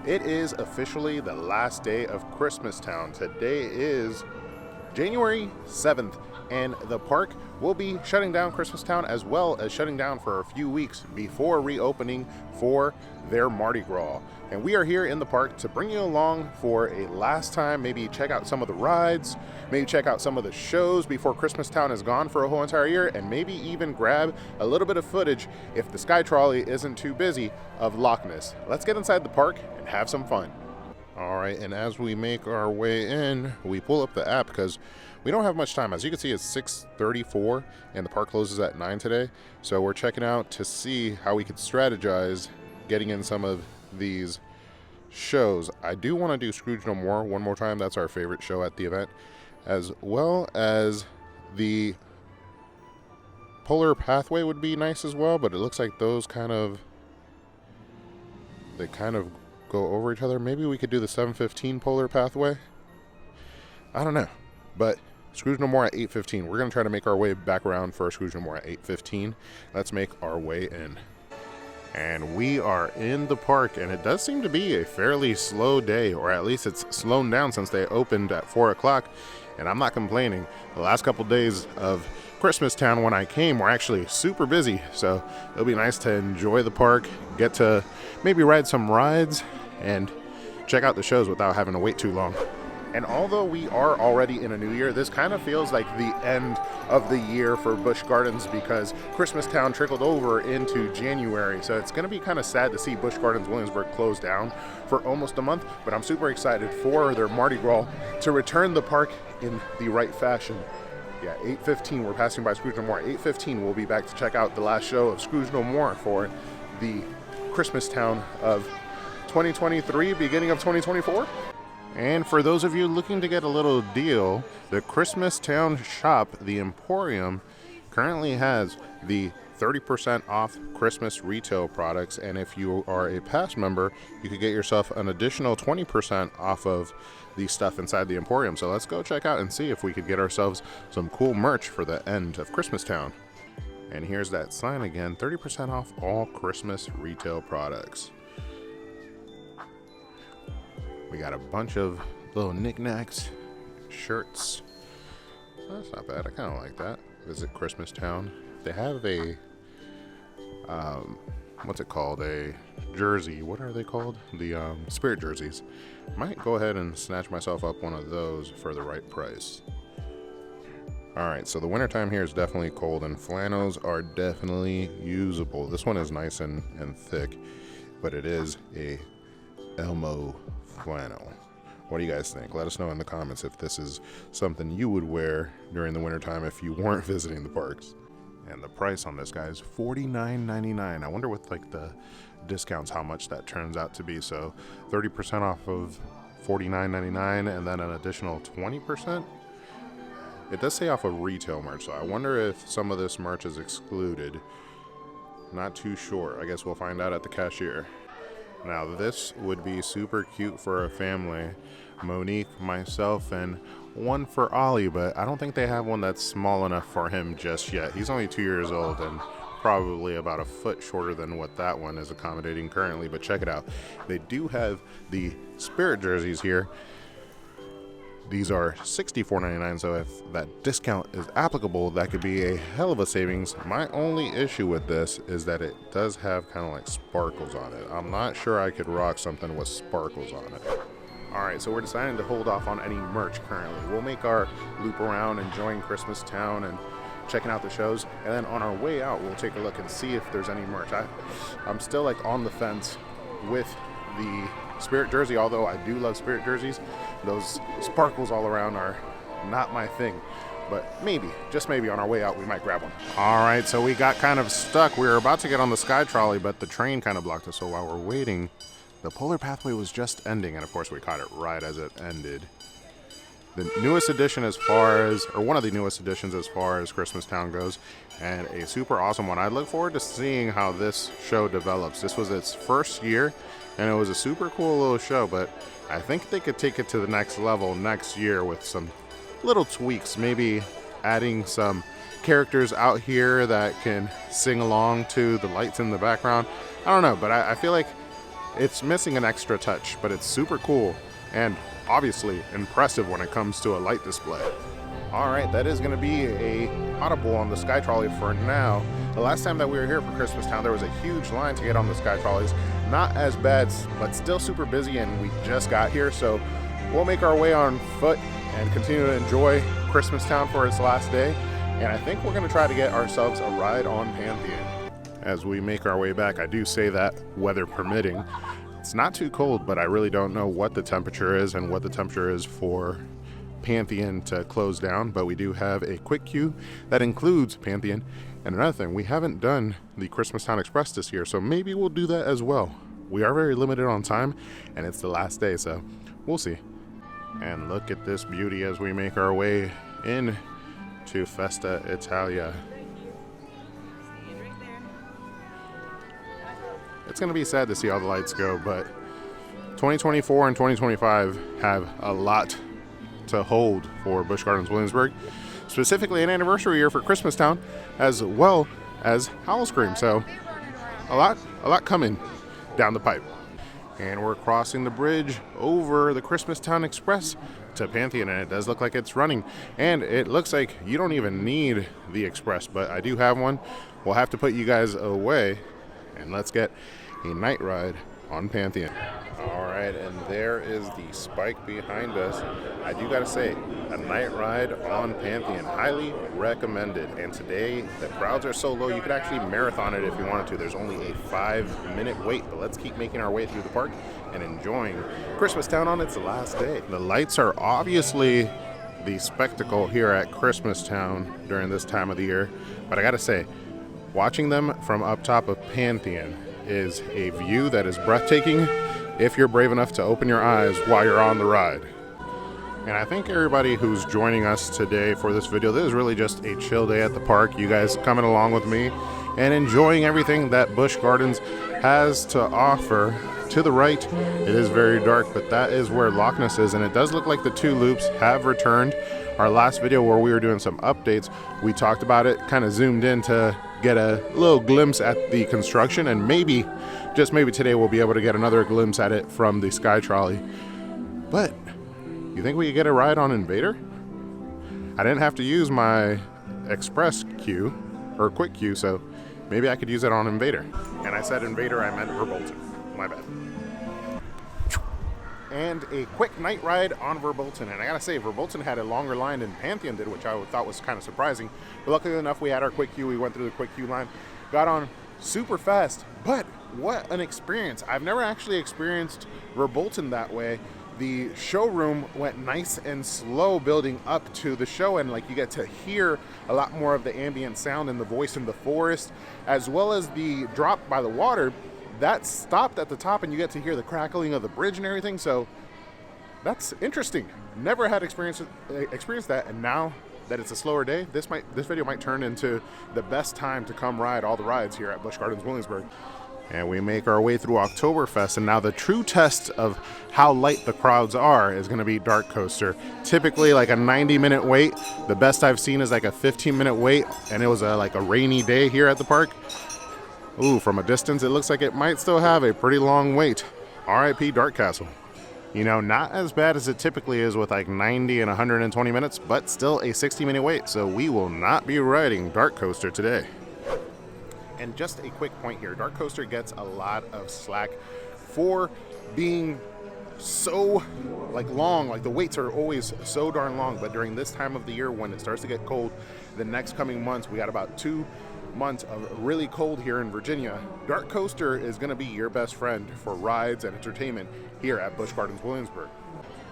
It is officially the last day of Christmastown. Today is January 7th, and the park will be shutting down Christmastown as well as shutting down for a few weeks before reopening for their Mardi Gras. And we are here in the park to bring you along for a last time, maybe check out some of the rides, maybe check out some of the shows before Christmastown is gone for a whole entire year, and maybe even grab a little bit of footage, if the Sky Trolley isn't too busy, of Loch Ness. Let's get inside the park and have some fun. All right, and as we make our way in, we pull up the app because we don't have much time. As you can see, it's 6:34 and the park closes at 9 today. So we're checking out to see how we could strategize getting in some of these shows. I do want to do Scrooge No More one more time. That's our favorite show at the event, as well as the Polar Pathway would be nice as well, but it looks like those kind of go over each other. Maybe we could do the 7:15 Polar Pathway. I don't know, but Scrooge No More at 8:15. We're going to try to make our way back around for Scrooge No More at 8:15. Let's make our way in. And we are in the park, and it does seem to be a fairly slow day, or at least it's slowed down since they opened at 4 o'clock, and I'm not complaining. The last couple days of Christmastown when I came were actually super busy, so it'll be nice to enjoy the park, get to maybe ride some rides, and check out the shows without having to wait too long. And although we are already in a new year, this kind of feels like the end of the year for Busch Gardens because Christmastown trickled over into January. So it's going to be kind of sad to see Busch Gardens Williamsburg close down for almost a month, but I'm super excited for their Mardi Gras to return the park in the right fashion. Yeah, 8:15, we're passing by Scrooge No More. 8:15, we'll be back to check out the last show of Scrooge No More for the Christmastown of 2023, beginning of 2024. And for those of you looking to get a little deal, the Christmastown shop, the Emporium, currently has the 30% off Christmas retail products. And if you are a pass member, you could get yourself an additional 20% off of the stuff inside the Emporium. So let's go check out and see if we could get ourselves some cool merch for the end of Christmastown. And here's that sign again, 30% off all Christmas retail products. We got a bunch of little knickknacks, shirts. That's not bad. I kind of like that. Visit Christmastown. They have a, what's it called? A jersey. What are they called? The spirit jerseys. Might go ahead and snatch myself up one of those for the right price. All right, so the wintertime here is definitely cold, and flannels are definitely usable. This one is nice and thick, but it is a Elmo flannel. What do you guys think? Let us know in the comments if this is something you would wear during the wintertime if you weren't visiting the parks. And the price on this guy is $49.99. I wonder with like the discounts how much that turns out to be. So 30% off of $49.99 and then an additional 20%. It does say off of retail merch, so I wonder if some of this merch is excluded. Not too sure. I guess we'll find out at the cashier. Now this would be super cute for a family. Monique, myself, and one for Ollie, but I don't think they have one that's small enough for him just yet. He's only 2 years old and probably about a foot shorter than what that one is accommodating currently, but check it out. They do have the spirit jerseys here. These are $64.99, so if that discount is applicable, that could be a hell of a savings. My only issue with this is that it does have kind of like sparkles on it. I'm not sure I could rock something with sparkles on it. All right, so we're deciding to hold off on any merch currently. We'll make our loop around enjoying Christmastown and checking out the shows, and then on our way out, we'll take a look and see if there's any merch. I'm still like on the fence with the spirit jersey, although I do love spirit jerseys. Those sparkles all around are not my thing, but maybe, just maybe on our way out we might grab one. All right, so we got kind of stuck. We were about to get on the Sky Trolley, but the train kind of blocked us, so while we're waiting, the Polar Pathway was just ending, and of course we caught it right as it ended. The newest edition as far as, or one of the newest editions as far as Christmastown goes, and a super awesome one. I look forward to seeing how this show develops. This was its first year, and it was a super cool little show, but I think they could take it to the next level next year with some little tweaks, maybe adding some characters out here that can sing along to the lights in the background. I don't know, but I feel like It's missing an extra touch, but it's super cool and obviously impressive when it comes to a light display. All right, that is going to be a audible on the Sky Trolley for now. The last time that we were here for Christmas Town, there was a huge line to get on the Sky Trolleys. Not as bad, but still super busy, and we just got here, so we'll make our way on foot and continue to enjoy Christmas Town for its last day. And I think we're going to try to get ourselves a ride on Pantheon. As we make our way back, I do say that weather permitting. It's not too cold, but I really don't know what the temperature is and what the temperature is for Pantheon to close down, but we do have a quick queue that includes Pantheon. And another thing, we haven't done the Christmas Town Express this year, so maybe we'll do that as well. We are very limited on time, and it's the last day, so we'll see. And look at this beauty as we make our way in to Festa Italia. It's going to be sad to see all the lights go, but 2024 and 2025 have a lot to hold for Busch Gardens Williamsburg, specifically an anniversary year for Christmas Town, as well as Howl-O-Scream. So a lot coming down the pipe. And we're crossing the bridge over the Christmas Town Express to Pantheon, and it does look like it's running. And it looks like you don't even need the express, but I do have one. We'll have to put you guys away, and let's get a night ride on Pantheon. All right, and there is the spike behind us. I do gotta say, a night ride on Pantheon, highly recommended. And today, the crowds are so low, you could actually marathon it if you wanted to. There's only a 5-minute wait, but let's keep making our way through the park and enjoying Christmas Town on its last day. The lights are obviously the spectacle here at Christmas Town during this time of the year, but I gotta say, watching them from up top of Pantheon is a view that is breathtaking if you're brave enough to open your eyes while you're on the ride. And I think everybody who's joining us today for this video, this is really just a chill day at the park. You guys coming along with me and enjoying everything that Busch Gardens has to offer. To the right, it is very dark, but that is where Loch Ness is, and it does look like the 2 loops have returned. Our last video where we were doing some updates, we talked about it, kind of zoomed in to get a little glimpse at the construction, and maybe, just maybe today we'll be able to get another glimpse at it from the Sky Trolley. But you think we could get a ride on Invader? I didn't have to use my express queue or quick queue, so maybe I could use it on Invader. And I said Invader, I meant Verbolten. My bad. And a quick night ride on Verbolten. And I gotta say, Verbolten had a longer line than Pantheon did, which I thought was kind of surprising. But luckily enough, we had our quick queue. We went through the quick queue line, got on super fast. But what an experience. I've never actually experienced Verbolten that way. The showroom went nice and slow building up to the show, and like you get to hear a lot more of the ambient sound and the voice in the forest, as well as the drop by the water. That stopped at the top, and you get to hear the crackling of the bridge and everything. So that's interesting. Never had experienced that, and now that it's a slower day, this video might turn into the best time to come ride all the rides here at Busch Gardens Williamsburg. And we make our way through Oktoberfest, and now the true test of how light the crowds are is going to be Dark Coaster. Typically like a 90-minute wait. The best I've seen is like a 15-minute wait, and it was like a rainy day here at the park. Ooh, from a distance, it looks like it might still have a pretty long wait. RIP Dark Castle. You know, not as bad as it typically is with like 90 and 120 minutes, but still a 60-minute wait, so we will not be riding Dark Coaster today. And just a quick point here, Dark Coaster gets a lot of slack for being so long, like the waits are always so darn long, but during this time of the year when it starts to get cold, the next coming months, we got about 2 months of really cold here in Virginia. Dark Coaster is going to be your best friend for rides and entertainment here at Busch Gardens Williamsburg.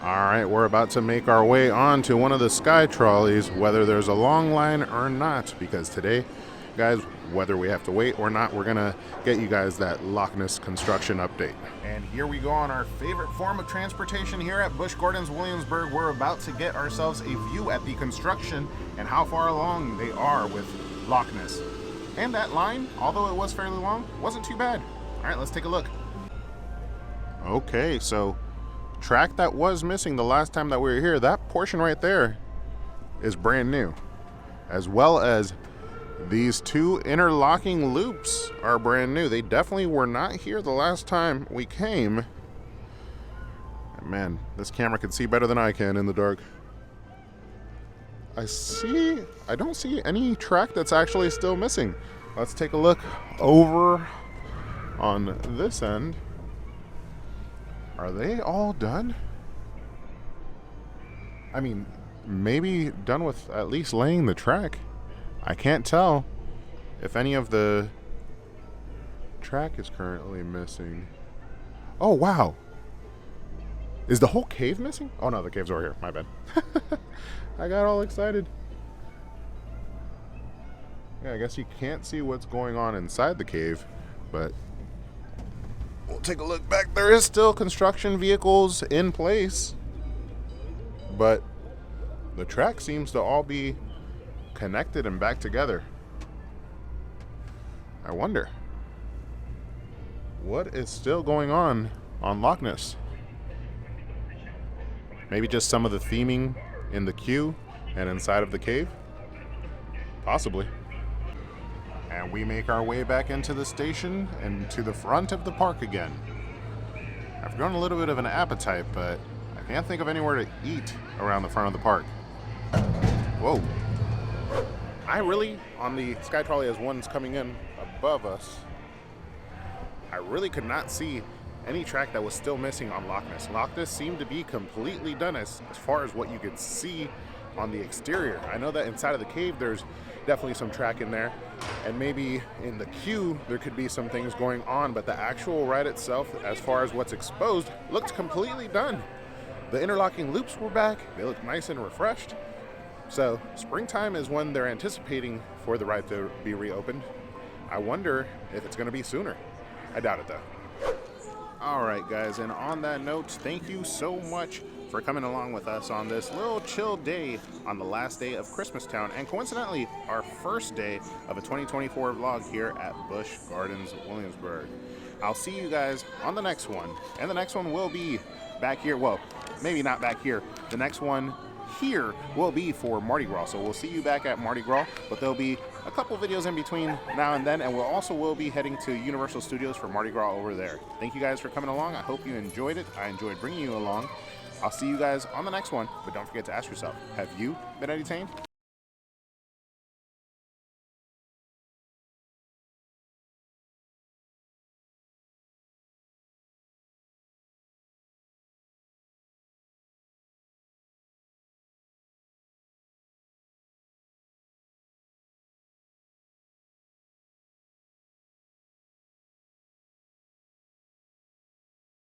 All right, we're about to make our way on to one of the Sky Trolleys, whether there's a long line or not, because today, guys, whether we have to wait or not, we're gonna get you guys that Loch Ness construction update. And here we go on our favorite form of transportation here at Busch Gardens Williamsburg. We're about to get ourselves a view at the construction and how far along they are with Loch Ness. And that line, although it was fairly long, wasn't too bad. All right, let's take a look. Okay, so track that was missing the last time that we were here, that portion right there is brand new, as well as These two interlocking loops are brand new. They definitely were not here the last time we came. Man, this camera can see better than I can in the dark. I don't see any track that's actually still missing. Let's take a look over on this end. Are they all done? I mean, maybe done with at least laying the track. I can't tell if any of the track is currently missing. Oh, wow. Is the whole cave missing? Oh, no, the cave's over here. My bad. I got all excited. Yeah, I guess you can't see what's going on inside the cave, but we'll take a look back. There is still construction vehicles in place, but the track seems to all be connected and back together. I wonder what is still going on Loch Ness. Maybe just some of the theming in the queue and inside of the cave? Possibly. And we make our way back into the station and to the front of the park again. I've grown a little bit of an appetite, but I can't think of anywhere to eat around the front of the park. Whoa. I really, on the sky trolley as one's coming in above us, I really could not see any track that was still missing on Loch Ness. Loch Ness seemed to be completely done as far as what you could see on the exterior. I know that inside of the cave there's definitely some track in there, and maybe in the queue there could be some things going on, but the actual ride itself, as far as what's exposed, looked completely done. The interlocking loops were back. They look nice and refreshed. So springtime is when they're anticipating for the ride to be reopened. I wonder if it's going to be sooner. I doubt it though. All right, guys, and on that note, thank you so much for coming along with us on this little chill day on the last day of Christmastown, and coincidentally, our first day of a 2024 vlog here at Busch Gardens Williamsburg. I'll see you guys on the next one, and the next one will be back here. Well, maybe not back here. The next one here will be for Mardi Gras, so we'll see you back at Mardi Gras, but there'll be a couple videos in between now and then, and will be heading to Universal Studios for Mardi Gras over there. Thank you guys for coming along. I hope you enjoyed it. I enjoyed bringing you along. I'll see you guys on the next one, but don't forget to ask yourself, have you been entertained?